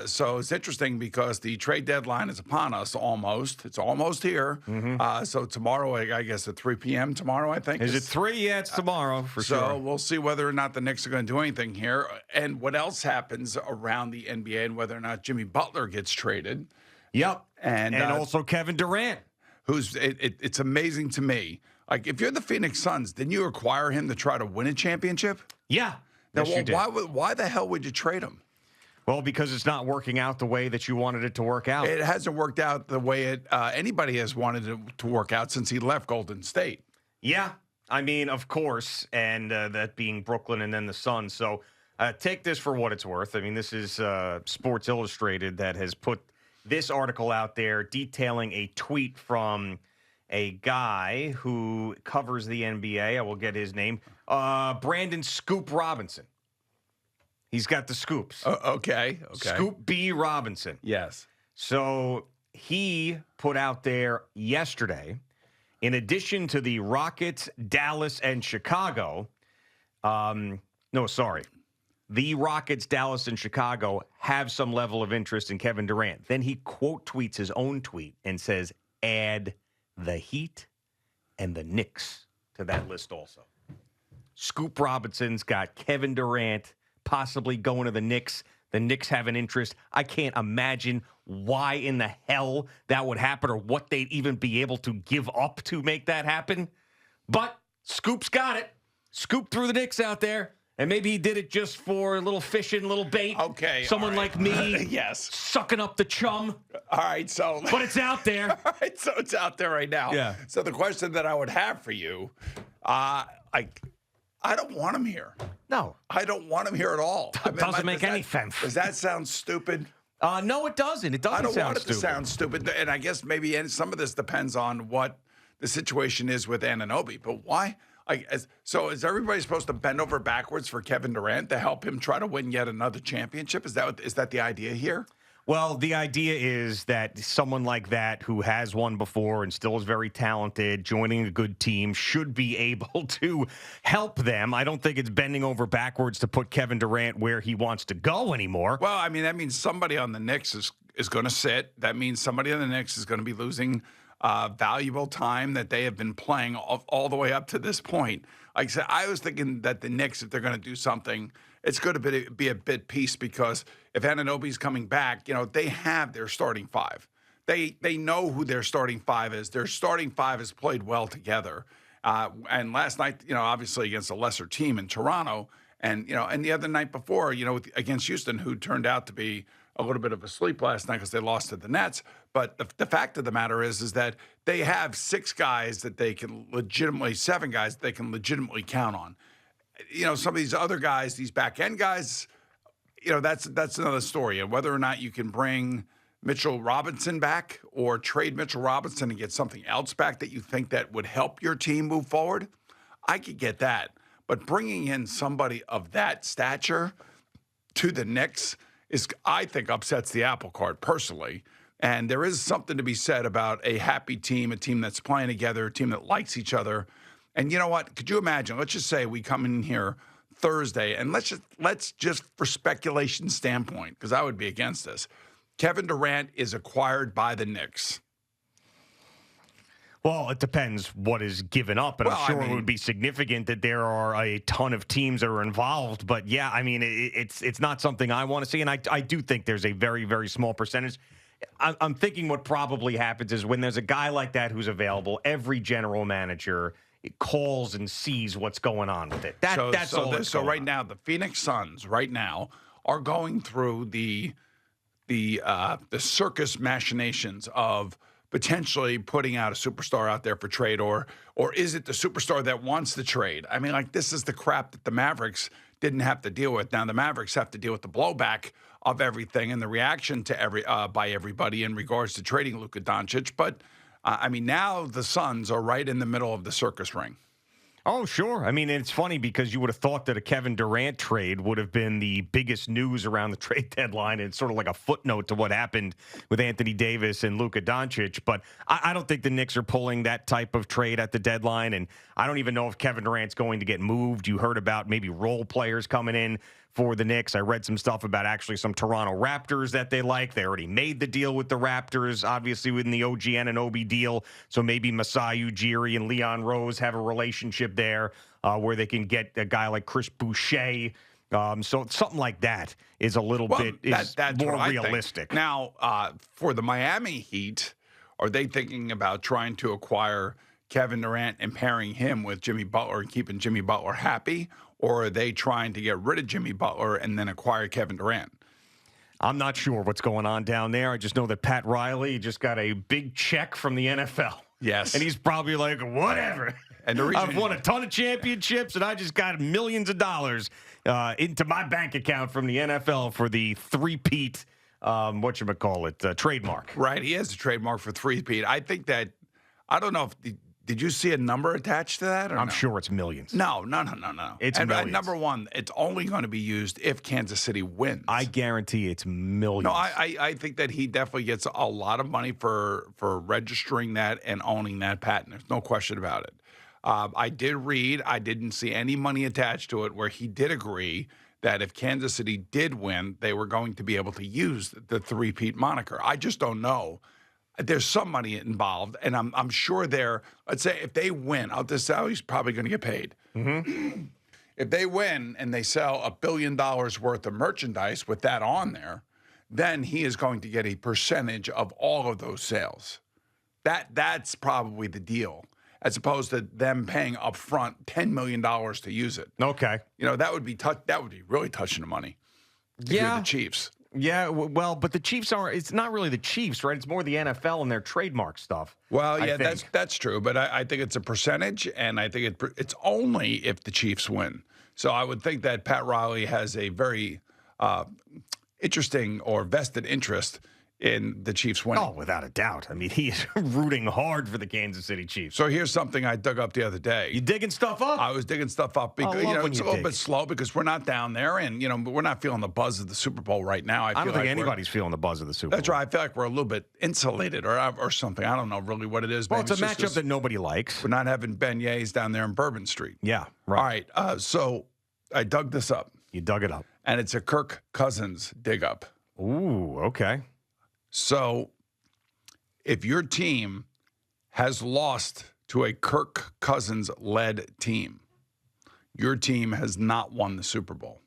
So it's interesting because the trade deadline is upon us almost. It's almost here. So tomorrow, I guess at 3 p.m. tomorrow, I think. Is it 3? Yeah, it's tomorrow for sure. So we'll see whether or not the Knicks are going to do anything here and what else happens around the NBA and whether or not Jimmy Butler gets traded. Yep. And Also Kevin Durant. It's amazing to me. Like, if you're the Phoenix Suns, didn't you acquire him to try to win a championship? Yeah. Now, Yes, you did. why the hell would you trade him? Well, because it's not working out the way that you wanted it to work out. It hasn't worked out the way anybody has wanted it to work out since he left Golden State. Yeah. I mean, of course, and that being Brooklyn and then the Suns. So take this for what it's worth. I mean, this is Sports Illustrated that has put this article out there detailing a tweet from a guy who covers the NBA. I will get his name. Brandon Scoop Robinson. He's got the scoops. Okay. Scoop B. Robinson. Yes. So he put out there yesterday, in addition to the Rockets, Dallas, and Chicago, the Rockets, Dallas, and Chicago have some level of interest in Kevin Durant. Then he quote tweets his own tweet and says, add the Heat and the Knicks to that list also. Scoop Robinson's got Kevin Durant possibly going to the Knicks. The Knicks have an interest. I can't imagine why in the hell that would happen or what they'd even be able to give up to make that happen. But Scoop's got it. Scoop threw the Knicks out there. And maybe he did it just for a little fishing, a little bait. Okay. Someone like me. Yes. Sucking up the chum. All right. So. But it's out there. All right. So it's out there right now. Yeah. So the question that I would have for you, I don't want him here. No. I don't want him here at all. It doesn't make any sense. Does that sound stupid? No, it doesn't. It doesn't I don't sound want it stupid. to sound stupid. And I guess maybe some of this depends on what the situation is with Anunoby. But why? So is everybody supposed to bend over backwards for Kevin Durant to help him try to win yet another championship? Is that the idea here? Well, the idea is that someone like that who has won before and still is very talented, joining a good team, should be able to help them. I don't think it's bending over backwards to put Kevin Durant where he wants to go anymore. Well, I mean, that means somebody on the Knicks is going to sit. That means somebody on the Knicks is going to be losing valuable time that they have been playing all the way up to this point. Like I said, I was thinking that the Knicks, if they're going to do something, it's going to be a bit piece because if Anunoby's coming back, they have their starting five. They know who their starting five is. Their starting five has played well together. And last night, obviously against a lesser team in Toronto, and the other night before, against Houston, who turned out to be a little bit of a sleep last night because they lost to the Nets. But the fact of the matter is that they have 7 guys that they can legitimately count on. Some of these other guys, these back end guys, that's another story. And whether or not you can bring Mitchell Robinson back or trade Mitchell Robinson and get something else back that you think that would help your team move forward, I could get that. But bringing in somebody of that stature to the Knicks I think, upsets the apple cart personally. And there is something to be said about a happy team, a team that's playing together, a team that likes each other. And you know what? Could you imagine? Let's just say we come in here Thursday, and let's just for speculation standpoint, because I would be against this, Kevin Durant is acquired by the Knicks. Well, it depends what is given up, and I'm sure it would be significant that there are a ton of teams that are involved. But yeah, I mean, it's not something I want to see, and I do think there's a very, very small percentage. I'm thinking what probably happens is when there's a guy like that who's available, every general manager calls and sees what's going on with it. That's all. So right now, the Phoenix Suns right now are going through the circus machinations of potentially putting out a superstar out there for trade, or is it the superstar that wants the trade? I mean, like, this is the crap that the Mavericks didn't have to deal with. Now the Mavericks have to deal with the blowback of everything and the reaction to by everybody in regards to trading Luka Doncic. But I mean, now the Suns are right in the middle of the circus ring. Oh, sure. I mean, it's funny because you would have thought that a Kevin Durant trade would have been the biggest news around the trade deadline. It's sort of like a footnote to what happened with Anthony Davis and Luka Doncic. But I don't think the Knicks are pulling that type of trade at the deadline. And I don't even know if Kevin Durant's going to get moved. You heard about maybe role players coming in for the Knicks. I read some stuff about actually some Toronto Raptors that they like. They already made the deal with the Raptors, obviously within the OG Anunoby deal. So maybe Masai Ujiri and Leon Rose have a relationship there where they can get a guy like Chris Boucher. So something like that is a little bit that's more what realistic. Now, for the Miami Heat, are they thinking about trying to acquire Kevin Durant and pairing him with Jimmy Butler and keeping Jimmy Butler happy? Or are they trying to get rid of Jimmy Butler and then acquire Kevin Durant? I'm not sure what's going on down there. I just know that Pat Riley just got a big check from the NFL. Yes. And he's probably like, whatever. And the reason I've won a ton of championships, and I just got millions of dollars into my bank account from the NFL for the three-peat, trademark. Right. He has a trademark for three-peat. I think that, I don't know if, did you see a number attached to that? Or I'm no? sure it's millions. No. It's and millions. Number one, it's only going to be used if Kansas City wins. I guarantee it's millions. No, I think that he definitely gets a lot of money for registering that and owning that patent. There's no question about it. I did read, I didn't see any money attached to it, where he did agree that if Kansas City did win, they were going to be able to use the three-peat moniker. I just don't know. There's some money involved, and I'm sure let's say if they win, I'll just say he's probably going to get paid. Mm-hmm. If they win and they sell $1 billion worth of merchandise with that on there, then he is going to get a percentage of all of those sales. That's probably the deal, as opposed to them paying up front $10 million to use it. Okay. That would be really touching the money. If you're the Chiefs. Yeah, well, but the Chiefs it's not really the Chiefs, right? It's more the NFL and their trademark stuff. Well, yeah, that's true. But I think it's a percentage, and I think it's only if the Chiefs win. So I would think that Pat Riley has a very interesting or vested interest in the Chiefs winning. Oh, without a doubt. I mean, he is rooting hard for the Kansas City Chiefs. So here's something I dug up the other day. You digging stuff up? I was digging stuff up because it's a little bit slow because we're not down there, and we're not feeling the buzz of the Super Bowl right now. I don't think anybody's feeling the buzz of the Super Bowl. That's right. I feel like we're a little bit insulated or something. I don't know really what it is. Well, it's a matchup that nobody likes. We're not having beignets down there in Bourbon Street. Yeah, right. All right. So I dug this up. You dug it up. And it's a Kirk Cousins dig up. Ooh, okay. So if your team has lost to a Kirk Cousins-led team, your team has not won the Super Bowl.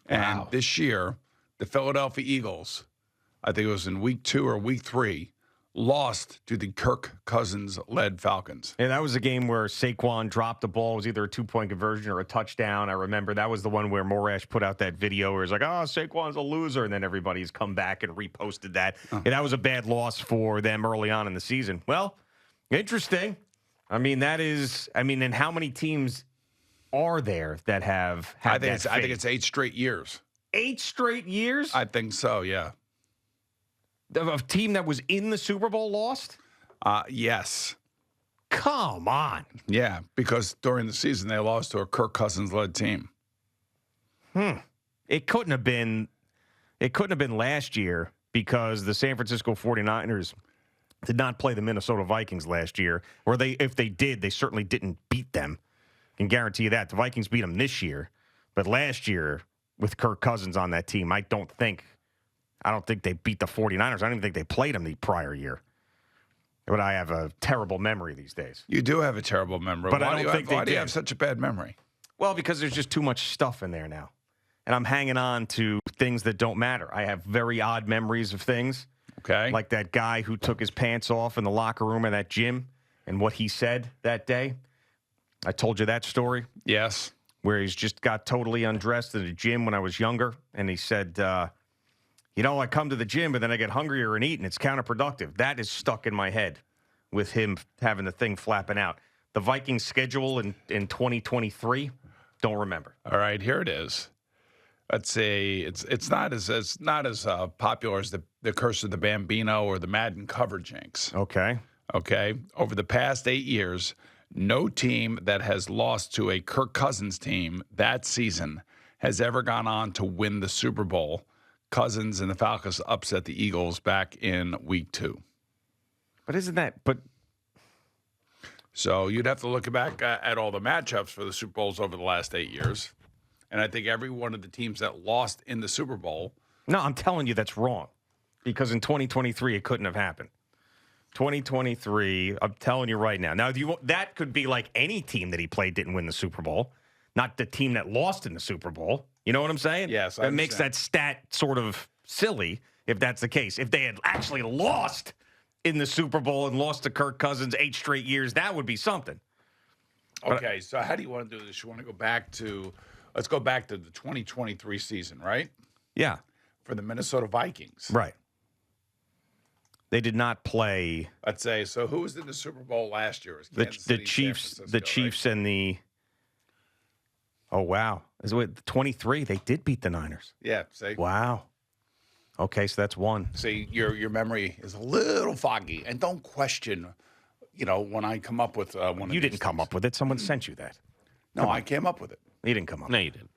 And this year, the Philadelphia Eagles, I think it was in week 2 or week 3, lost to the Kirk Cousins-led Falcons. And that was a game where Saquon dropped the ball. It was either a 2-point conversion or a touchdown. I remember that was the one where Morash put out that video where he's like, Saquon's a loser. And then everybody's come back and reposted that. And that was a bad loss for them early on in the season. Well, interesting. And how many teams are there that have had I think it's 8 straight years. 8 straight years? I think so, yeah. A team that was in the Super Bowl lost? Yes. Come on. Yeah, because during the season they lost to a Kirk Cousins-led team. It couldn't have been last year because the San Francisco 49ers did not play the Minnesota Vikings last year. Or if they did, they certainly didn't beat them. I can guarantee you that. The Vikings beat them this year. But last year, with Kirk Cousins on that team, I don't think they beat the 49ers. I don't even think they played them the prior year. But I have a terrible memory these days. You do have a terrible memory. But I don't think they did. Why do you have such a bad memory? Well, because there's just too much stuff in there now. And I'm hanging on to things that don't matter. I have very odd memories of things. Okay. Like that guy who took his pants off in the locker room of that gym and what he said that day. I told you that story. Yes. Where he's just got totally undressed in the gym when I was younger. And he said, I come to the gym, but then I get hungrier and eat, and it's counterproductive. That is stuck in my head with him having the thing flapping out. The Vikings schedule in 2023, don't remember. All right, here it is. Let's say it's not as popular as the Curse of the Bambino or the Madden cover jinx. Okay. Over the past 8 years, no team that has lost to a Kirk Cousins team that season has ever gone on to win the Super Bowl. Cousins and the Falcons upset the Eagles back in week 2. So you'd have to look back at all the matchups for the Super Bowls over the last 8 years. And I think every one of the teams that lost in the Super Bowl. No, I'm telling you that's wrong. Because in 2023, it couldn't have happened. 2023, I'm telling you right now. Now, that could be like any team that he played didn't win the Super Bowl, not the team that lost in the Super Bowl. You know what I'm saying? Yes, I That makes that stat sort of silly if that's the case. If they had actually lost in the Super Bowl and lost to Kirk Cousins 8 straight years, that would be something. Okay, so how do you want to do this? You want to go back to, let's go back to the 2023 season, right? Yeah. For the Minnesota Vikings. Right. They did not play Let's say, so who was in the Super Bowl last year? It was the Kansas City, San Chiefs, Francisco, the Chiefs right? and the. Oh wow! Is it 23? They did beat the Niners. Yeah, see? Wow. Okay, so that's one. See, your memory is a little foggy, and don't question, when I come up with one of You these didn't come things. up with it. Someone sent you that. No, I came up with it. You didn't come up. No, you didn't.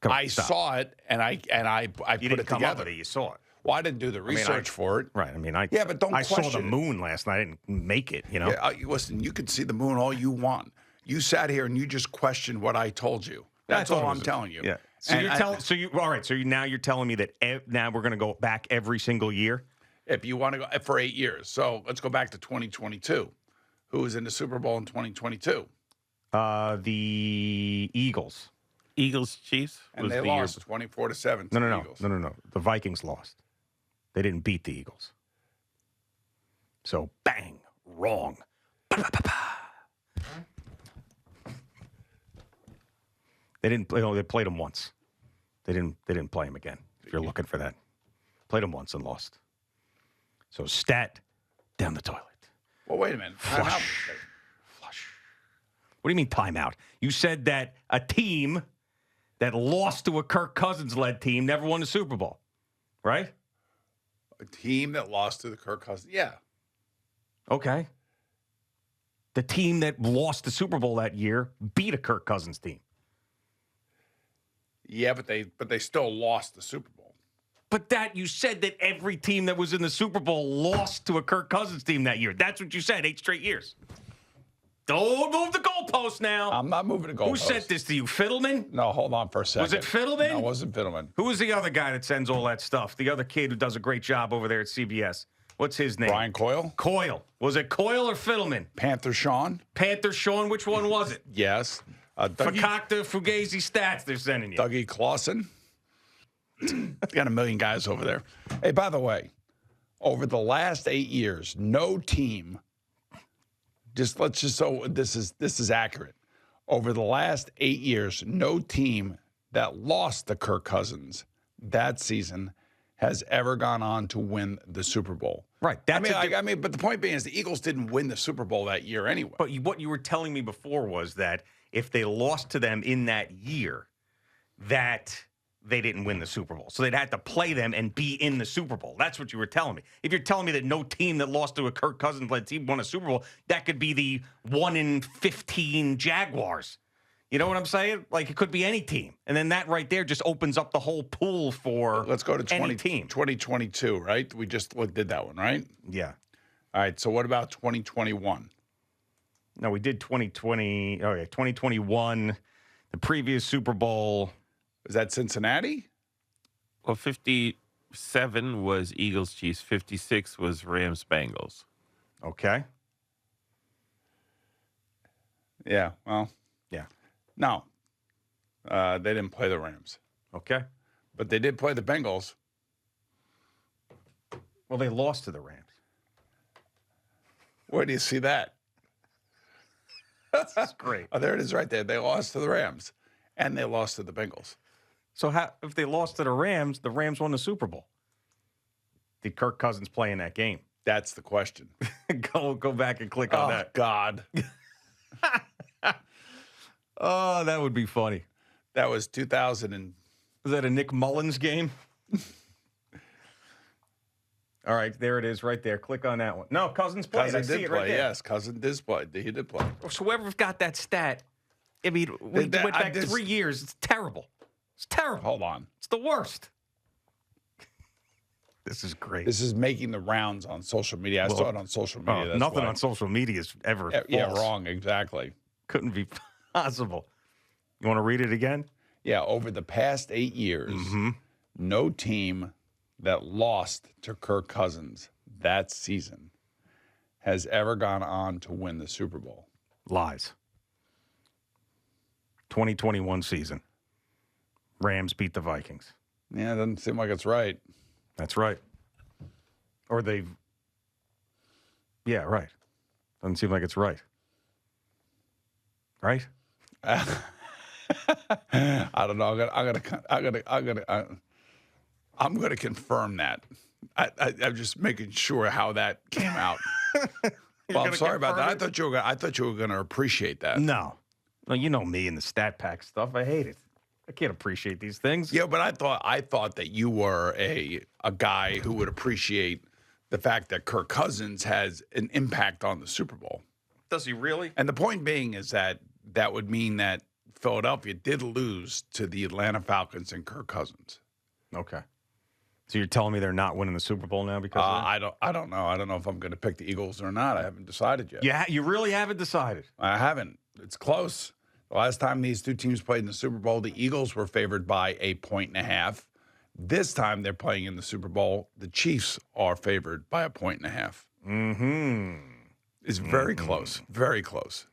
Come on, I stop. saw it, and I You put didn't it come together. up with it. You saw it. Well, I didn't do the research for it. Right. I mean, Yeah, but don't I saw the question it. moon last night. I didn't make it. You know. Yeah, listen, you can see the moon all you want. You sat here and you just questioned what I told you. That's I thought all it I'm was telling you. Yeah. So And you're telling. So you all right? So now you're telling me that now we're going to go back every single year. if you want to go for 8 years. So let's go back to 2022. Who was in the Super Bowl in 2022? The Eagles. Eagles Chiefs And was they the lost 24-7 to the Eagles. No. The Vikings lost. They didn't beat the Eagles. So bang, wrong. They didn't play. They played them once. They didn't play them again. If you're looking for that, played them once and lost. So stat down the toilet. Well, wait a minute. Time out. Flush. What do you mean timeout? You said that a team that lost to a Kirk Cousins-led team never won the Super Bowl, right? A team that lost to the Kirk Cousins. Yeah. Okay. The team that lost the Super Bowl that year beat a Kirk Cousins team. Yeah, but they still lost the Super Bowl. But that you said that every team that was in the Super Bowl lost to a Kirk Cousins team that year. That's what you said, 8 straight years. Don't move the goalpost now. I'm not moving the goalpost. Who sent this to you, Fiddleman? No, hold on for a second. Was it Fiddleman? No, it wasn't Fiddleman. Who was the other guy that sends all that stuff? The other kid who does a great job over there at CBS. What's his name? Brian Coyle? Coyle. Was it Coyle or Fiddleman? Panther Sean? Panther Sean, which one was it? Yes. Dougie, Fakakta Fugazi stats they're sending you. Dougie Clausen? Got a million guys over there. Hey, by the way, over the last 8 years, no team, so this is accurate. Over the last 8 years, no team that lost to Kirk Cousins that season has ever gone on to win the Super Bowl. Right. But the point being is the Eagles didn't win the Super Bowl that year anyway. But what you were telling me before was that if they lost to them in that year, that they didn't win the Super Bowl. So they'd have to play them and be in the Super Bowl. That's what you were telling me. If you're telling me that no team that lost to a Kirk Cousins-led team won a Super Bowl, that could be the 1 in 15 Jaguars. You know what I'm saying? Like, it could be any team. And then that right there just opens up the whole pool for Let's go to any team. 2022, right? We just did that one, right? Yeah. All right, so what about 2021? No, we did 2020. Oh, yeah, 2021. The previous Super Bowl. Is that Cincinnati? Well, 57 was Eagles Chiefs. 56 was Rams Bengals. Okay. Yeah, well, Yeah. no. They didn't play the Rams, Okay. but they did play the Bengals. Well, they lost to the Rams. Where do you see that? That's great. Oh, there it is right there. They lost to the Rams, and they lost to the Bengals. So if they lost to the Rams won the Super Bowl. Did Kirk Cousins play in that game? That's the question. Go back and click on Oh, that. God. Oh, that would be funny. That was 2000 and... Was that a Nick Mullins game? All right, there it is right there. Click on that one. No, Cousins played. Cousins I see did it play, right there. yes. Cousins did play. He did play. So whoever's got that stat, I mean, we That- went I back just- 3 years. It's terrible. It's terrible. Hold on. It's the worst. This is great. This is making the rounds on social media. I saw it on social media. That's nothing why. on social media is ever Yeah, false. wrong. Exactly. Couldn't be possible. You want to read it again? Yeah, over the past 8 years, no team that lost to Kirk Cousins that season has ever gone on to win the Super Bowl. Lies. 2021 season. Rams beat the Vikings. Yeah, it doesn't seem like it's right. That's right. Or yeah, right. Doesn't seem like it's right. Right? I don't know. I'm gonna confirm that. I'm just making sure how that came out. Well, I'm sorry about that. I thought you were gonna appreciate that. No. No, you know me and the stat pack stuff. I hate it. I can't appreciate these things. Yeah, but I thought that you were a guy who would appreciate the fact that Kirk Cousins has an impact on the Super Bowl. Does he really? And the point being is that would mean that Philadelphia did lose to the Atlanta Falcons and Kirk Cousins. Okay. So you're telling me they're not winning the Super Bowl now because of that? I don't know. I don't know if I'm going to pick the Eagles or not. I haven't decided yet. Yeah, you really haven't decided. I haven't. It's close. The last time these two teams played in the Super Bowl, the Eagles were favored by 1.5. This time they're playing in the Super Bowl. The Chiefs are favored by 1.5. Mm-hmm. It's very close. Very close.